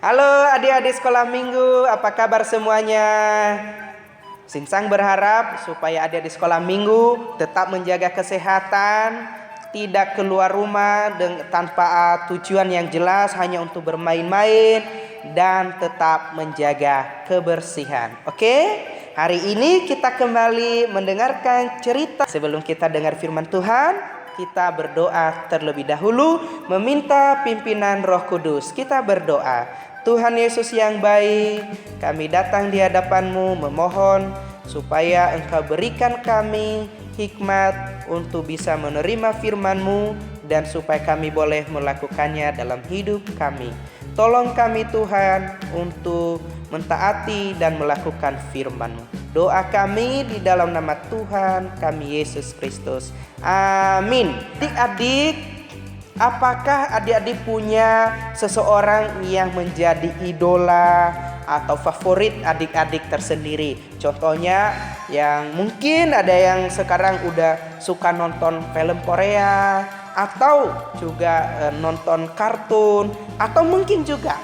Halo adik-adik sekolah minggu, apa kabar semuanya? Sinsang berharap supaya adik-adik sekolah minggu tetap menjaga kesehatan, tidak keluar rumah tanpa tujuan yang jelas hanya untuk bermain-main, dan tetap menjaga kebersihan. Oke? Hari ini kita kembali mendengarkan cerita. Sebelum kita dengar firman Tuhan, kita berdoa terlebih dahulu meminta pimpinan Roh Kudus. Kita berdoa. Tuhan Yesus yang baik, kami datang di hadapan-Mu memohon supaya Engkau berikan kami hikmat untuk bisa menerima firman-Mu dan supaya kami boleh melakukannya dalam hidup kami. Tolong kami Tuhan untuk mentaati dan melakukan firman-Mu. Doa kami di dalam nama Tuhan kami Yesus Kristus. Amin. Adik-adik, apakah adik-adik punya seseorang yang menjadi idola atau favorit adik-adik tersendiri? Contohnya yang mungkin ada yang sekarang udah suka nonton film Korea, atau juga nonton kartun, atau mungkin juga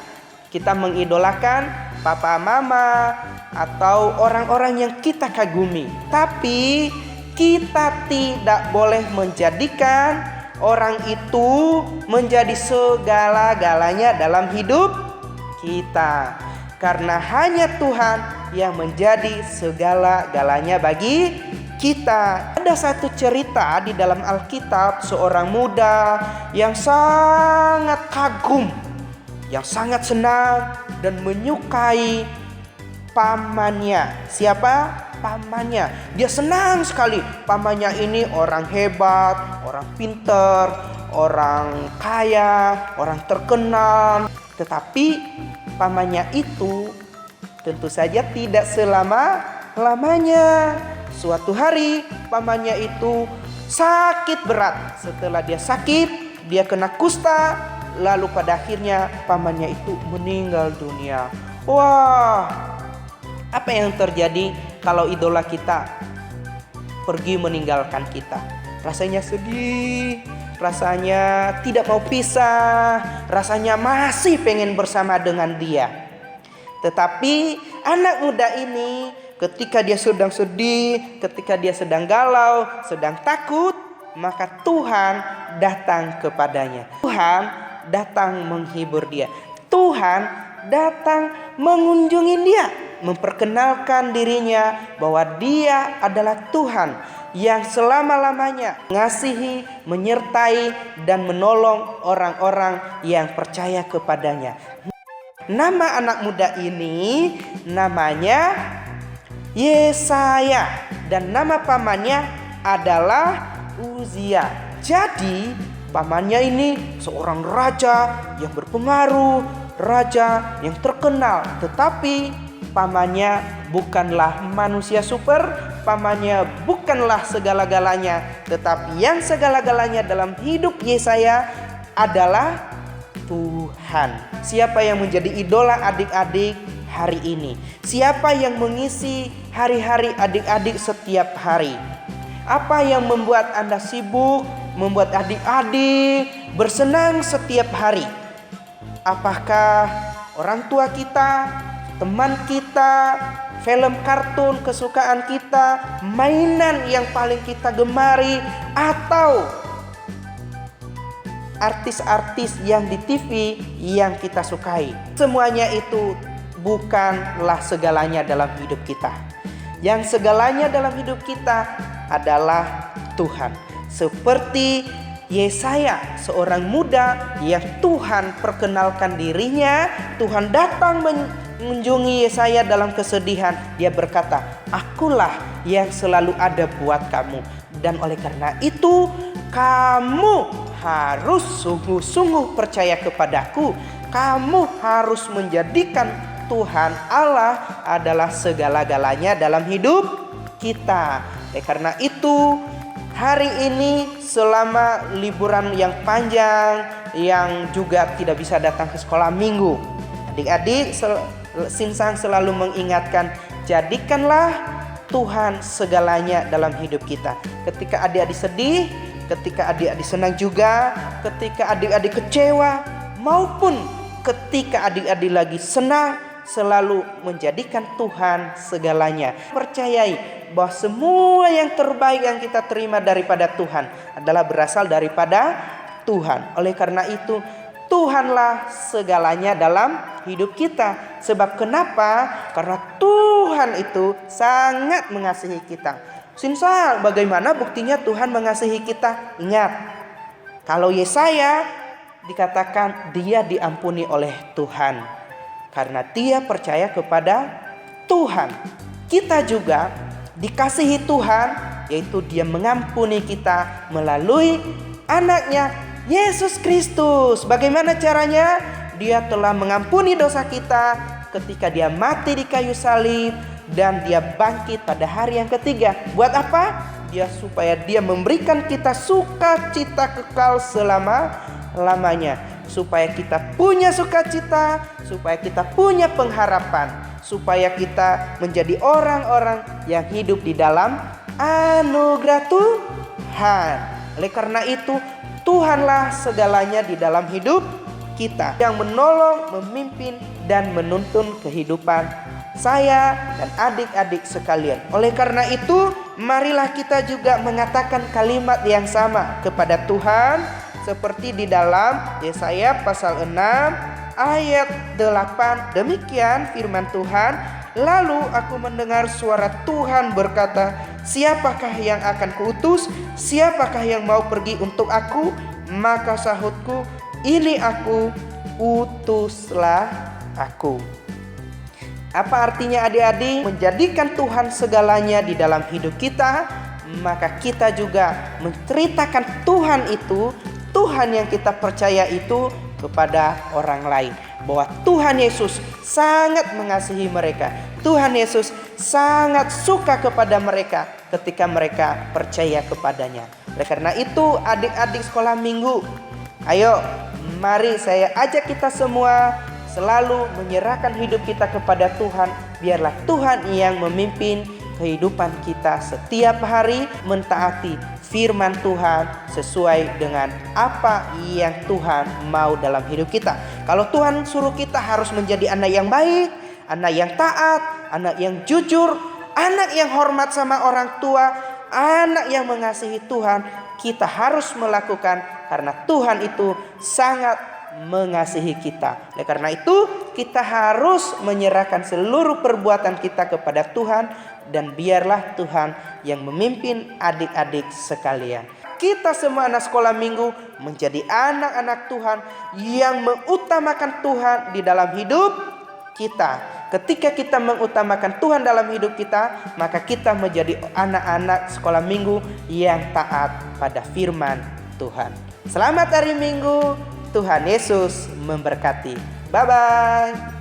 kita mengidolakan papa mama atau orang-orang yang kita kagumi. Tapi kita tidak boleh menjadikan orang itu menjadi segala-galanya dalam hidup kita, karena hanya Tuhan yang menjadi segala-galanya bagi kita. Ada satu cerita di dalam Alkitab, seorang muda yang sangat kagum, yang sangat senang dan menyukai pamannya. Siapa? Pamannya. Dia senang sekali. Pamannya ini orang hebat, orang pintar, orang kaya, orang terkenal. Tetapi pamannya itu tentu saja tidak selama-lamanya. Suatu hari pamannya itu sakit berat. Setelah dia sakit, dia kena kusta. Lalu pada akhirnya pamannya itu meninggal dunia. Wah, apa yang terjadi kalau idola kita pergi meninggalkan kita? Rasanya sedih, rasanya tidak mau pisah, rasanya masih pengen bersama dengan dia. Tetapi anak muda ini ketika dia sedang sedih, ketika dia sedang galau, sedang takut, maka Tuhan datang kepadanya. Tuhan datang menghibur dia. Tuhan datang mengunjungi dia, memperkenalkan dirinya bahwa dia adalah Tuhan yang selama-lamanya mengasihi, menyertai, dan menolong orang-orang yang percaya kepadanya. Nama anak muda ini namanya Yesaya, dan nama pamannya adalah Uzia. Jadi pamannya ini seorang raja yang berpengaruh, raja yang terkenal. Tetapi pamannya bukanlah manusia super, pamannya bukanlah segala-galanya. Tetapi yang segala-galanya dalam hidup Yesaya adalah Tuhan. Siapa yang menjadi idola adik-adik hari ini? Siapa yang mengisi hari-hari adik-adik setiap hari? Apa yang membuat Anda sibuk, membuat adik-adik bersenang setiap hari? Apakah orang tua kita, teman kita, film kartun kesukaan kita, mainan yang paling kita gemari, atau artis-artis yang di TV yang kita sukai? Semuanya itu bukanlah segalanya dalam hidup kita. Yang segalanya dalam hidup kita adalah Tuhan. Seperti Yesaya, seorang muda yang Tuhan perkenalkan dirinya. Tuhan datang mengunjungi Yesaya dalam kesedihan. Dia berkata, "Akulah yang selalu ada buat kamu. Dan oleh karena itu, kamu harus sungguh-sungguh percaya kepadaku. Kamu harus menjadikan Tuhan Allah adalah segala-galanya dalam hidup kita." Karena itu, hari ini selama liburan yang panjang, yang juga tidak bisa datang ke sekolah minggu, adik-adik Sinsang selalu mengingatkan, jadikanlah Tuhan segalanya dalam hidup kita. Ketika adik-adik sedih, ketika adik-adik senang juga, ketika adik-adik kecewa maupun ketika adik-adik lagi senang, selalu menjadikan Tuhan segalanya. Percayai bahwa semua yang terbaik yang kita terima daripada Tuhan adalah berasal daripada Tuhan. Oleh karena itu, Tuhanlah segalanya dalam hidup kita. Sebab kenapa? Karena Tuhan itu sangat mengasihi kita. Sinsal, bagaimana buktinya Tuhan mengasihi kita? Ingat, kalau Yesaya dikatakan dia diampuni oleh Tuhan karena dia percaya kepada Tuhan. Kita juga dikasihi Tuhan, yaitu dia mengampuni kita melalui anaknya Yesus Kristus. Bagaimana caranya? Dia telah mengampuni dosa kita ketika dia mati di kayu salib dan dia bangkit pada hari yang ketiga. Buat apa? Supaya dia memberikan kita sukacita kekal selama-lamanya. Supaya kita punya sukacita, supaya kita punya pengharapan, supaya kita menjadi orang-orang yang hidup di dalam anugerah Tuhan. Oleh karena itu, Tuhanlah segalanya di dalam hidup kita, yang menolong, memimpin, dan menuntun kehidupan saya dan adik-adik sekalian. Oleh karena itu, marilah kita juga mengatakan kalimat yang sama kepada Tuhan, seperti di dalam Yesaya pasal 6 ayat 8. Demikian firman Tuhan. Lalu aku mendengar suara Tuhan berkata, siapakah yang akan kuutus? Siapakah yang mau pergi untuk aku? Maka sahutku, ini aku, utuslah aku. Apa artinya adik-adik? Menjadikan Tuhan segalanya di dalam hidup kita, maka kita juga menceritakan Tuhan itu, Tuhan yang kita percaya itu kepada orang lain. Bahwa Tuhan Yesus sangat mengasihi mereka. Tuhan Yesus sangat suka kepada mereka ketika mereka percaya kepadanya. Oleh karena itu, adik-adik sekolah minggu, ayo mari saya ajak kita semua selalu menyerahkan hidup kita kepada Tuhan. Biarlah Tuhan yang memimpin kehidupan kita setiap hari, mentaati firman Tuhan sesuai dengan apa yang Tuhan mau dalam hidup kita. Kalau Tuhan suruh kita harus menjadi anak yang baik, anak yang taat, anak yang jujur, anak yang hormat sama orang tua, anak yang mengasihi Tuhan, kita harus melakukan karena Tuhan itu sangat mengasihi kita. Oleh karena itu, kita harus menyerahkan seluruh perbuatan kita kepada Tuhan, dan biarlah Tuhan yang memimpin adik-adik sekalian. Kita semua anak sekolah minggu menjadi anak-anak Tuhan yang mengutamakan Tuhan di dalam hidup kita. Ketika kita mengutamakan Tuhan dalam hidup kita, maka kita menjadi anak-anak sekolah minggu yang taat pada firman Tuhan. Selamat hari Minggu. Tuhan Yesus memberkati. Bye-bye.